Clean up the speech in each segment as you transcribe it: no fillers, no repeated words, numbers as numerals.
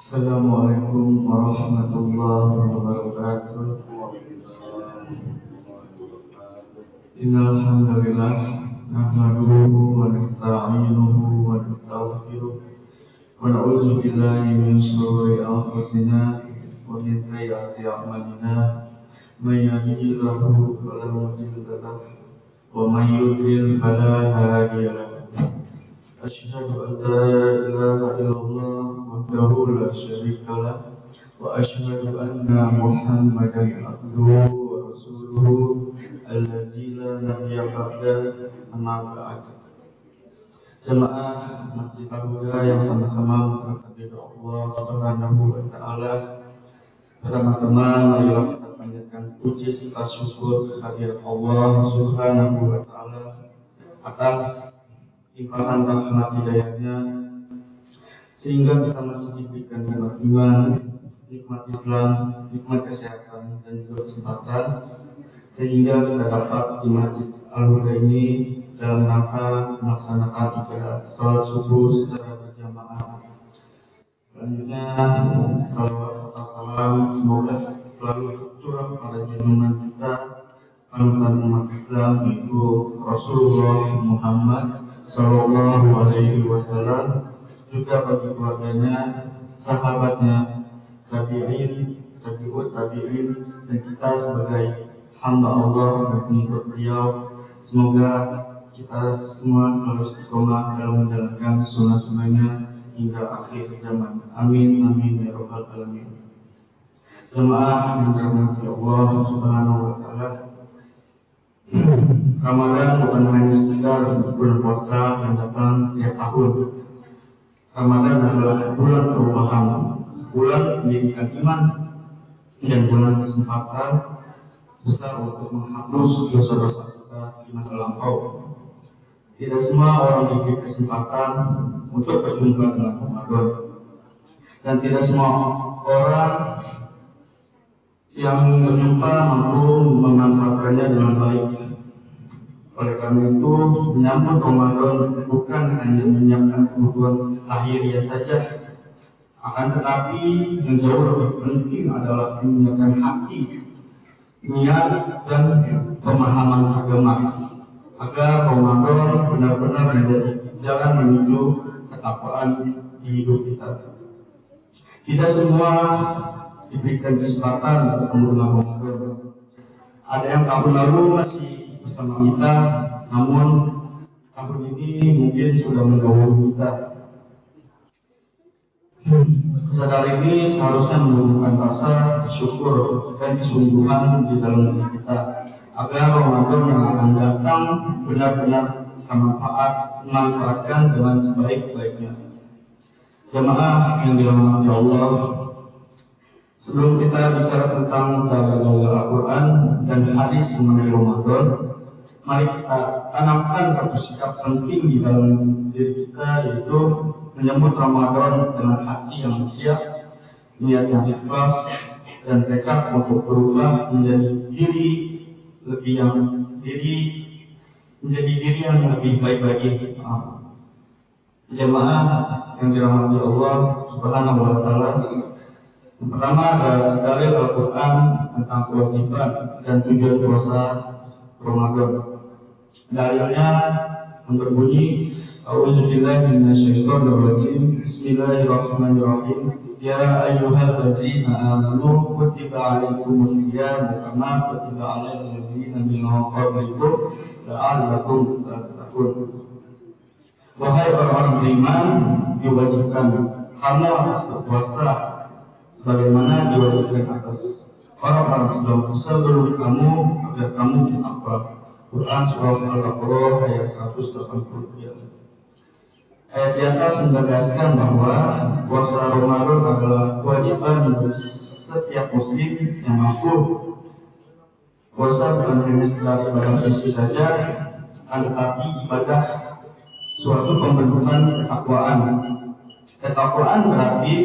Assalamualaikum warahmatullahi wabarakatuh. Innal hamdalillah nahmaduhu wa nasta'inuhu wa nastaghfiruh wa na'udzu billahi min shururi anfusina wa min sayyiati a'malina. May yahdihillahu fala mudilla lahu wa may yudlil fala hadiya lahu. أشهد أن لا إله إلا الله وحده لا شريك له وأشهد أن محمدا عبده ورسوله الذي لا نبي بعده أما بعد. Jemaah Masjid Al-Huda yang sama-sama mengabdi Allah Subhanahu wa Ta'ala, pertama-tama marilah kita panjatkan puji serta syukur kehadirat Allah Subhanahu wa Ta'ala atas limpahan rahmat hidayahnya sehingga kita masih diberikan nikmat iman, nikmat Islam, nikmat kesehatan dan juga kesempatan sehingga kita dapat di Masjid Al-Huda ini dalam rangka melaksanakan ibadah salat subuh secara berjamaah. Selanjutnya salawat serta salam semoga selalu tercurah pada junjungan kita panutan umat Islam yaitu Rasulullah Muhammad Sallallahu Alaihi Wasallam, juga bagi keluarganya, sahabatnya, tabi'in, tabi'ut tabi'in, dan kita sebagai hamba Allah dan pengikut beliau. Semoga kita semua selalu istiqomah dalam menjalankan sunnah-sunnahnya hingga akhir zaman. Amin, amin, ya rabbal alamin. Jemaah yang dirahmati Allah Subhanahu Wa Taala, Ramadan bukan hanya sekedar bulan puasa yang datang setiap tahun. Ramadan adalah bulan perubahan, bulan pendidikan iman, dan bulan kesempatan besar untuk menghapus dosa-dosa kita di masa lampau. Tidak semua orang diberi kesempatan untuk berjumpa dengan Ramadan, dan tidak semua orang yang berjumpa mampu memanfaatkannya dengan baik. Oleh karena itu, menyambut Ramadan bukan hanya menyiapkan kebutuhan lahiriah saja, akan tetapi yang jauh lebih penting adalah menyiapkan hati, niat, dan pemahaman agama agar Ramadan benar-benar menjadi jalan menuju ketakwaan di hidup kita. Tidak semua diberikan kesempatan bertemu dengan Ramadan. Ada yang tahun lalu masih bersama kita, namun tahun ini mungkin sudah mendahului kita. Kesadaran ini seharusnya menumbuhkan rasa syukur dan kesungguhan di dalam diri kita agar Ramadan yang akan datang benar-benar kita manfaatkan dengan sebaik-baiknya. Jemaah yang dirahmati Allah, sebelum kita bicara tentang dalil Al-Quran dan hadis mengenai Ramadan, mari kita tanamkan satu sikap penting di dalam diri kita, yaitu menyambut Ramadan dengan hati yang siap, niat yang ikhlas, dan tekad untuk berubah menjadi diri yang lebih baik lagi. Jemaah yang dirahmati Allah Subhanahu wa Ta'ala, yang pertama ada dalil Al-Quran tentang kewajiban dan tujuan puasa Ramadan. Dalilnya yang berbunyi, A'udzubillahi minasyaitonirrajim, Bismillahirrahmanirrahim. Ya ayyuhallazina amanu kutiba alaikumusiyam kama kutiba alal ladzina min qablikum la'allakum tattaqun. Wahai orang beriman, diwajibkan kamu atas berpuasa sebagaimana diwajibkan atas orang-orang sebelum kamu agar kamu bertakwa. Quran surah Al-Baqarah ayat 183. Ayat di atas menegaskan bahwa puasa Ramadan adalah kewajiban bagi setiap muslim yang mampu. Puasa bukan hanya sekedar ibadah fisik saja, tetapi ibadah suatu pembentukan ketakwaan. Ketakwaan berarti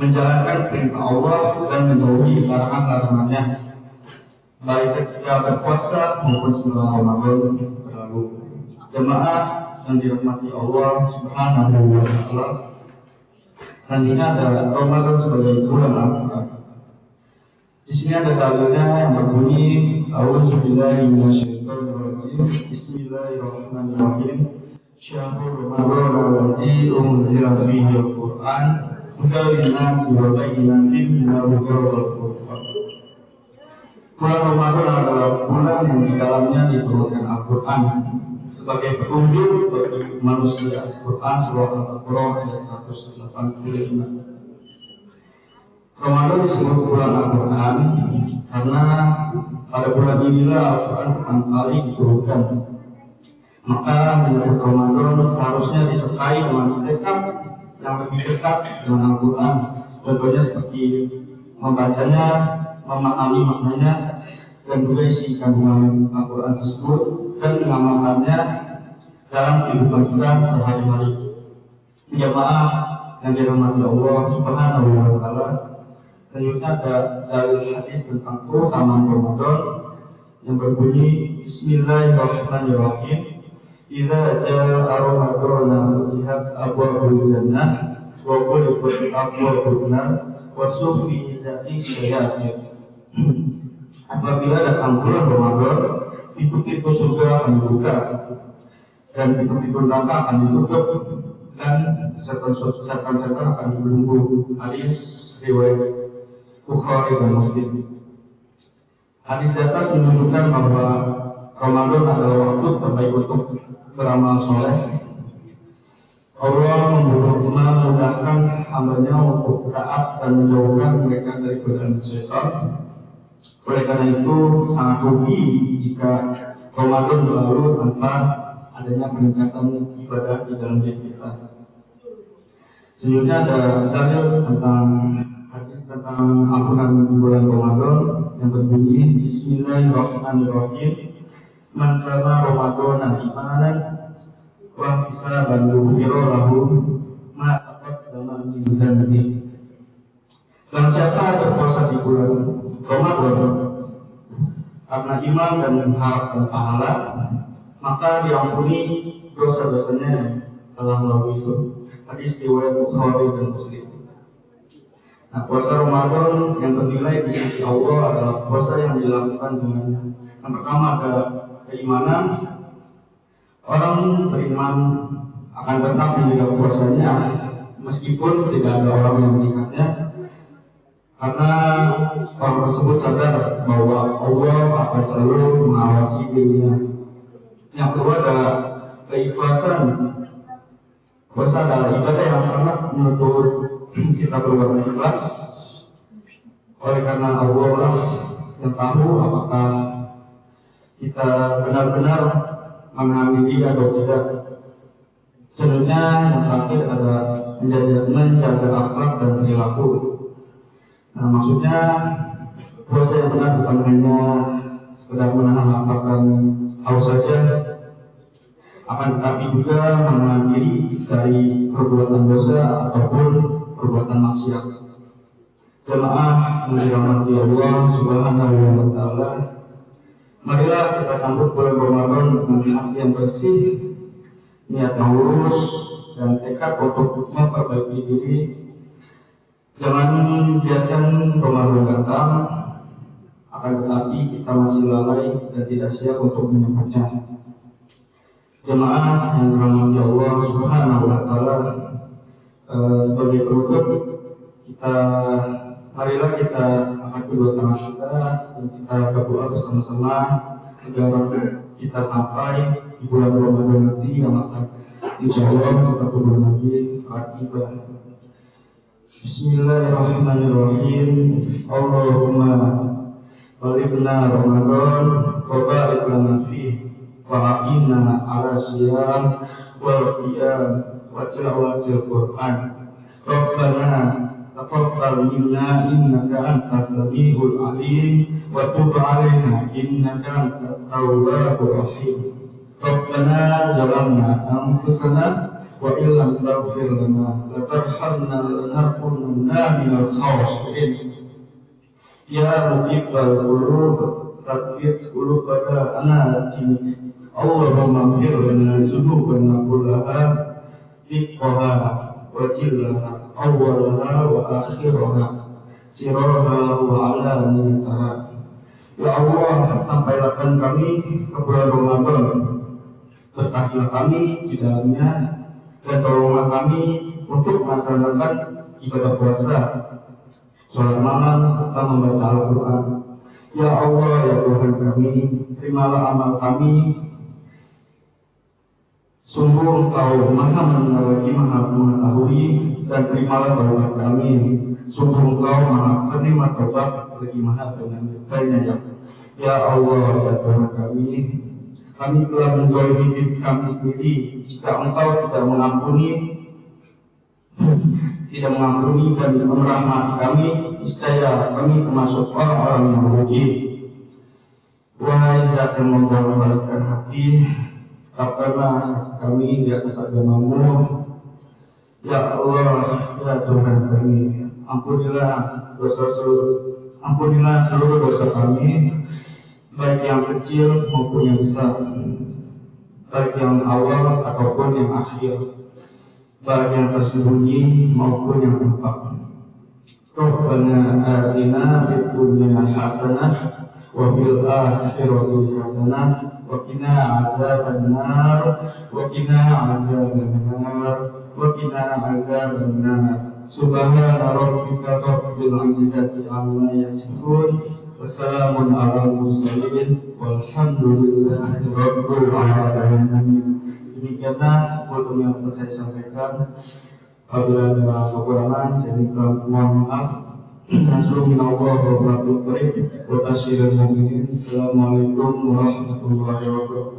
menjalankan perintah Allah dan menjauhi larangan-larangannya, baik ketika berpuasa maupun setelah Ramadan berlalu. Jemaah yang dirahmati Allah Subhanahu wa Ta'ala, Selanjutnya ada Ramadan sebagai bulan Al-Quran. Di sini ada dalilnya yang berbunyi A'udzubillahi minasyaitonirrajim. Bismillahirrahmanirrahim. Syahrul Ramadan allazi unzila fihi al-Qur'an hudan lin-nasi wa bayyinatin minal huda wal furqan. Bulan Ramadan adalah bulan yang di dalamnya diturunkan Al-Quran sebagai petunjuk bagi manusia. Quran surah Al-Baqarah ayat 185. Ramadan disebut bulan Al-Quran karena pada bulan inilah Al-Quran pertama kali diturunkan. Maka menyebut Ramadan seharusnya disertai dengan tekad yang lebih dekat dengan Al-Quran. Contohnya seperti membacanya, memahami maknanya, dan juga isi kandungan Al-Quran tersebut, dan mengamalkannya dalam kehidupan kita sehari-hari. Jamaah yang dirahmati Allah Subhanahu wa Ta'ala, selanjutnya ada dalil hadis tentang keutamaan Ramadan yang berbunyi Bismillahirrahmanirrahim. Idza jaa Ramadan futihat abwaabul jannah wa ghulqat abwaabun nar wa suffizat syayatin. Apabila datang bulan Ramadan, pintu-pintu surga akan dibuka dan pintu-pintu neraka akan ditutup dan setan-setan akan dibelenggu. Hadis riwayat Bukhari dan Muslim. Hadis di atas menunjukkan bahwa Ramadan adalah waktu terbaik untuk beramal soleh. Allah memudahkan hambanya untuk taat dan menjauhkan mereka dari godaan syaitan. Oleh karena itu sangat rugi jika Ramadan berlalu tanpa adanya peningkatan ibadah di dalam diri kita. Selanjutnya ada dalil tentang hadis tentang ampunan di bulan Ramadan yang berbunyi Bismillahirrahmanirrahim. Man sama Ramadan imanan wa hisaban ghufira lahu ma taqaddama min dzanbihi. Dan siapa berpuasa di bulan Ramadan karena iman dan mengharapkan pahala, maka diampuni dosa-dosanya yang telah lalu itu. Hadis riwayat Bukhari dan Muslim. Nah, puasa Ramadan yang bernilai di sisi Allah adalah puasa yang dilakukan dengan yang pertama ada keimanan. Orang beriman akan tetap menjaga puasanya meskipun tidak ada orang yang melihatnya, karena orang tersebut sadar bahwa Allah akan selalu mengawasi dirinya. Yang kedua ada keikhlasan. Puasa adalah ibadah yang sangat menuntut kita berbuat ikhlas. Oleh karena Allah lah yang tahu apakah kita benar-benar mengamini atau tidak. Selanjutnya yang terakhir ada menjaga akhlak dan perilaku. Nah, maksudnya puasa yang benar bukan hanya sekedar menahan lapar dan haus saja, akan tetapi juga menahan diri dari perbuatan dosa ataupun perbuatan maksiat. Jemaah yang dirahmati Allah Subhanahu wa Ta'ala, marilah kita sambut bulan Ramadan dengan hati yang bersih, niat yang lurus, dan tekad untuk memperbaiki diri. Jangan biarkan Ramadan datang, akan tetapi kita masih lalai dan tidak siap untuk menyambutnya. Jemaah yang dirahmati Allah Subhanahu wa Ta'ala, sebagai penutup marilah kita angkat kedua tangan kita dan kita berdoa bersama-sama agar kita sampai di bulan Ramadan nanti yang akan insya Allah satu bulan lagi tiba. Bismillahirrahmanirrahim. Allahumma balighna Ramadan wa barik lana fihi wa a'inna ala siyam wal qiyam wa tilawatil Qur'an. Rabbana taqabbal minna innaka antas samiul alim wa tub 'alaina innaka antat tawwabur rahim. Rabbana zalamna anfusana wa illam taghfir lana wa tarhamna lanakunanna minal khasirin. Ya muqibbal qulub tsabbit qulubana ala dinik. Allahumma ighfir lana dzunubana kullaha diqqaha wa jillaha awwalaha wa akhiraha sirraha wa alaniyataha. Ya Allah, sampaikan kami ke bulan Ramadan, berkahlah kami di dalamnya, dan tolonglah kami untuk melaksanakan ibadah puasa, sholat malam, serta membaca Al-Quran. Ya Allah, ya Tuhan kami, terimalah amal kami. Sungguh Engkau Maha mendengar lagi Maha mengetahui, dan terimalah taubat kami. Sungguh Engkau Maha penerima taubat lagi Maha penyayang. Ya Allah, ya Tuhan kami telah menzalimi diri kami sendiri. Jika Engkau tidak mengampuni dan merahmati kami, niscaya kami termasuk orang-orang yang merugi. Wahai Zat yang membolak-balikkan hati, tetapkanlah kami di atas agama-Mu. Ya Allah, ya Tuhan kami, ampunilah seluruh dosa kami, baik yang kecil maupun yang besar, baik yang awal ataupun yang akhir, baik yang tersembunyi maupun yang nampak. Rabbana atina fid dunya hasanah wa fil akhirati hasanah wa qina azabannar Subhana rabbika rabbil izzati amma yasifun wa salamun alal mursalin walhamdulillahi rabbil alamin. Demikianlah hukum yang dapat saya sampaikan. Apabila ada kekurangan, saya minta mohon maaf. Assalamualaikum warahmatullahi wabarakatuh.